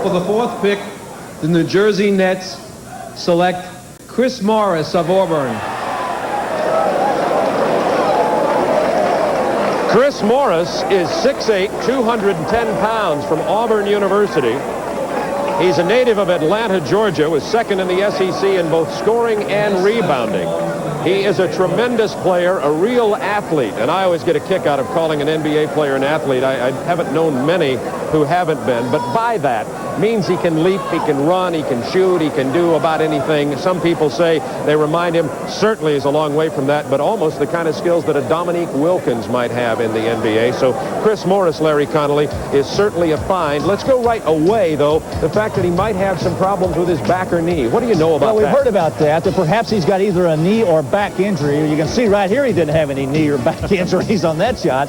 For the 4th pick, the New Jersey Nets select Chris Morris of Auburn. Chris Morris is 6'8", 210 pounds from Auburn University. He's a native of Atlanta, Georgia, was second in the SEC in both scoring and rebounding. He is a tremendous player, a real athlete, and I always get a kick out of calling an NBA player an athlete. I haven't known many who haven't been, but by that means he can leap, he can run, he can shoot, he can do about anything. Some people say they remind him, certainly is a long way from that, but almost the kind of skills that a Dominique Wilkins might have in the NBA. So Chris Morris, Larry Connolly, is certainly a find. Let's go right away, though, the fact that he might have some problems with his back or knee. What do you know about that? Well, we've heard about that perhaps he's got either a knee or back injury. You can see right here he didn't have any knee or back injuries on that shot.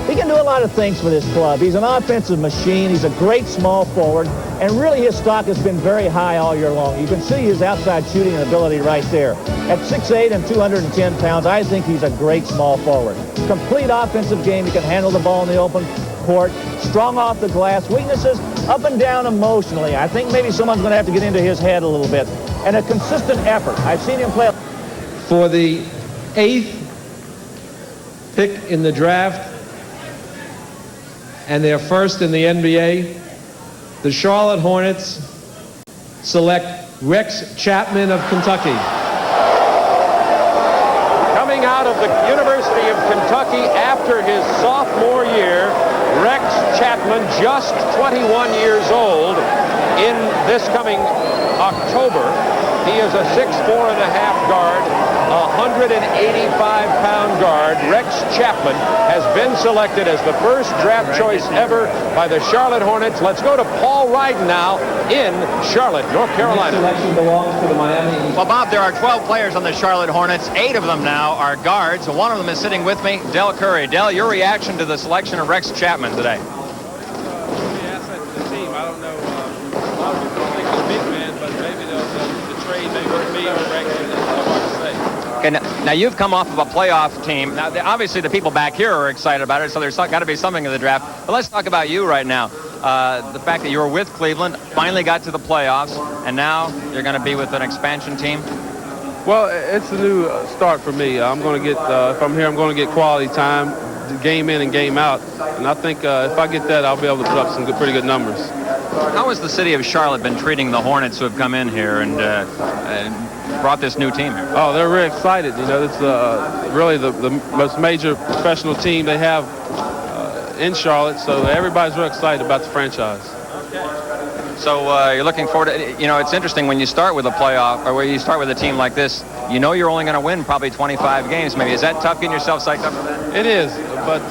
He can do a lot of things for this club. He's an offensive machine. He's a great small forward, and really his stock has been very high all year long. You can see his outside shooting ability right there. At 6'8" and 210 pounds, I think he's a great small forward. Complete offensive game. He can handle the ball in the open court, strong off the glass. Weaknesses up and down emotionally. I think maybe someone's going to have to get into his head a little bit. And a consistent effort. I've seen him play. For the 8th pick in the draft, and their first in the NBA, the Charlotte Hornets select Rex Chapman of Kentucky. Coming out of the University of Kentucky after his sophomore year, Rex Chapman, just 21 years old, in this coming October. He is a 6'4.5" guard, 185-pound guard. Rex Chapman has been selected as the first draft choice ever by the Charlotte Hornets. Let's go to Paul Ryden now in Charlotte, North Carolina. This selection belongs to the Miami. Well, Bob, there are 12 players on the Charlotte Hornets. 8 of them now are guards. One of them is sitting with me, Del Curry. Del, your reaction to the selection of Rex Chapman today? Okay, now you've come off of a playoff team. Now, obviously, the people back here are excited about it, so there's got to be something in the draft. But let's talk about you right now. The fact that you were with Cleveland, finally got to the playoffs, and now you're going to be with an expansion team. Well, it's a new start for me. I'm going to get, if I'm here, I'm going to get quality time, game in and game out. And I think if I get that, I'll be able to put up some pretty good numbers. How has the city of Charlotte been treating the Hornets who have come in here and brought this new team here? Oh, they're really excited. You know, it's really the most major professional team they have in Charlotte, so everybody's real excited about the franchise. So you're looking forward to, you know, it's interesting when you start with a playoff, or when you start with a team like this, you know you're only going to win probably 25 games maybe. Is that tough getting yourself psyched up for that? It is, but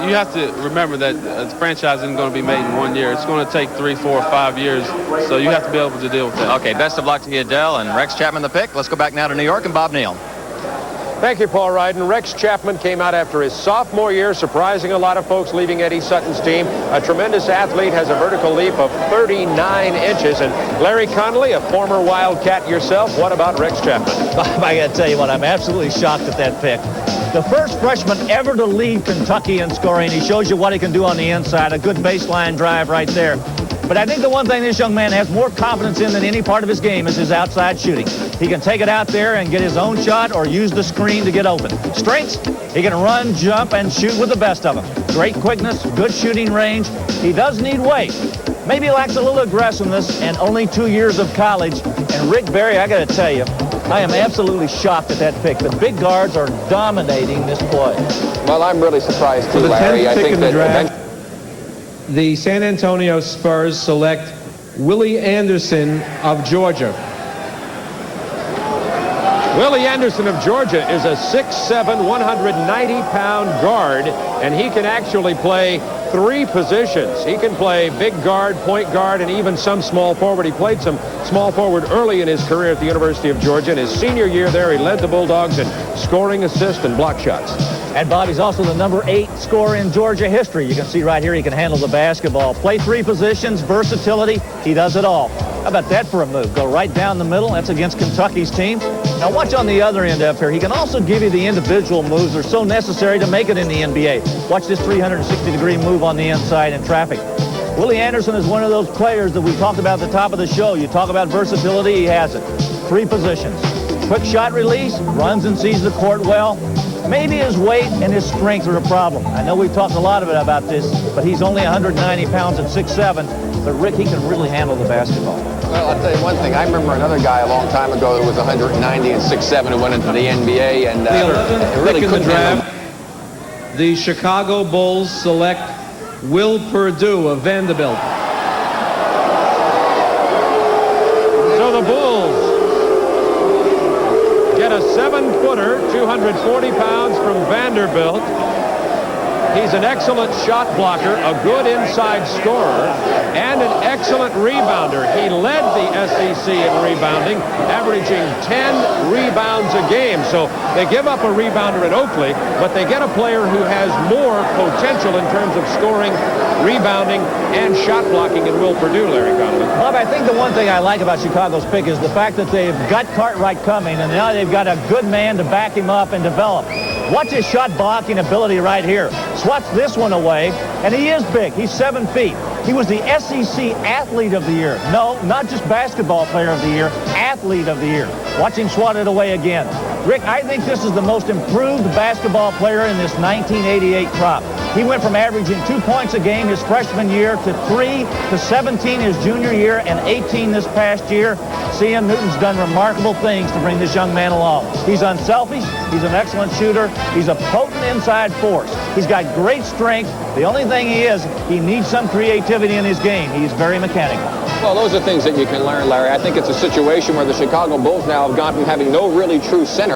you have to remember that the franchise isn't going to be made in 1 year. It's going to take 3, 4, 5 years, so you have to be able to deal with that. Okay, best of luck to you, Dell, and Rex Chapman the pick. Let's go back now to New York and Bob Neal. Thank you, Paul Ryden. Rex Chapman came out after his sophomore year, surprising a lot of folks leaving Eddie Sutton's team. A tremendous athlete, has a vertical leap of 39 inches. And Larry Connolly, a former Wildcat yourself, what about Rex Chapman? I got to tell you what, I'm absolutely shocked at that pick. The first freshman ever to lead Kentucky in scoring. He shows you what he can do on the inside. A good baseline drive right there. But I think the one thing this young man has more confidence in than any part of his game is his outside shooting. He can take it out there and get his own shot or use the screen to get open. Strengths, he can run, jump, and shoot with the best of them. Great quickness, good shooting range. He does need weight. Maybe lacks a little aggressiveness and only 2 years of college. And Rick Barry, I got to tell you, I am absolutely shocked at that pick. The big guards are dominating this play. Well, I'm really surprised too, For the Larry. 10th I pick think in the that draft, the San Antonio Spurs select Willie Anderson of Georgia. Willie Anderson of Georgia is a 6'7", 190-pound guard, and he can actually play 3 positions. He can play big guard, point guard, and even some small forward. He played some small forward early in his career at the University of Georgia. In his senior year there, he led the Bulldogs in scoring, assists, and block shots. And Bobby's also the number 8 scorer in Georgia history. You can see right here he can handle the basketball. Play 3 positions, versatility. He does it all. How about that for a move? Go right down the middle. That's against Kentucky's team. Now watch on the other end up here. He can also give you the individual moves that are so necessary to make it in the NBA. Watch this 360-degree move on the inside in traffic. Willie Anderson is one of those players that we talked about at the top of the show. You talk about versatility, he has it. 3 positions. Quick shot release, runs and sees the court well. Maybe his weight and his strength are a problem. I know we've talked a lot about this, but he's only 190 pounds at 6'7". But Rick, he can really handle the basketball. Well, I'll tell you one thing. I remember another guy a long time ago that was 190 and 6'7" who went into the NBA and The 11th really pick in the couldn't handle draft, the Chicago Bulls select Will Perdue of Vanderbilt. So the Bulls get a 7-footer, 240 pounds from Vanderbilt. He's an excellent shot blocker, a good inside scorer, and an excellent rebounder. He led the SEC in rebounding, averaging 10 rebounds a game. So they give up a rebounder at Oakley, but they get a player who has more potential in terms of scoring, rebounding, and shot blocking in Will Perdue, Larry Conlon. Bob, I think the one thing I like about Chicago's pick is the fact that they've got Cartwright coming, and now they've got a good man to back him up and develop. Watch his shot blocking ability right here. Swats this one away, and he is big. He's 7 feet. He was the SEC Athlete of the Year. No, not just Basketball Player of the Year, Athlete of the Year. Watch him swat it away again. Rick, I think this is the most improved basketball player in this 1988 crop. He went from averaging 2 points a game his freshman year to 3 to 17 his junior year and 18 this past year. C.M. Newton's done remarkable things to bring this young man along. He's unselfish. He's an excellent shooter. He's a potent inside force. He's got great strength. The only thing he needs some creativity in his game. He's very mechanical. Well, those are things that you can learn, Larry. I think it's a situation where the Chicago Bulls now have gone from having no really true center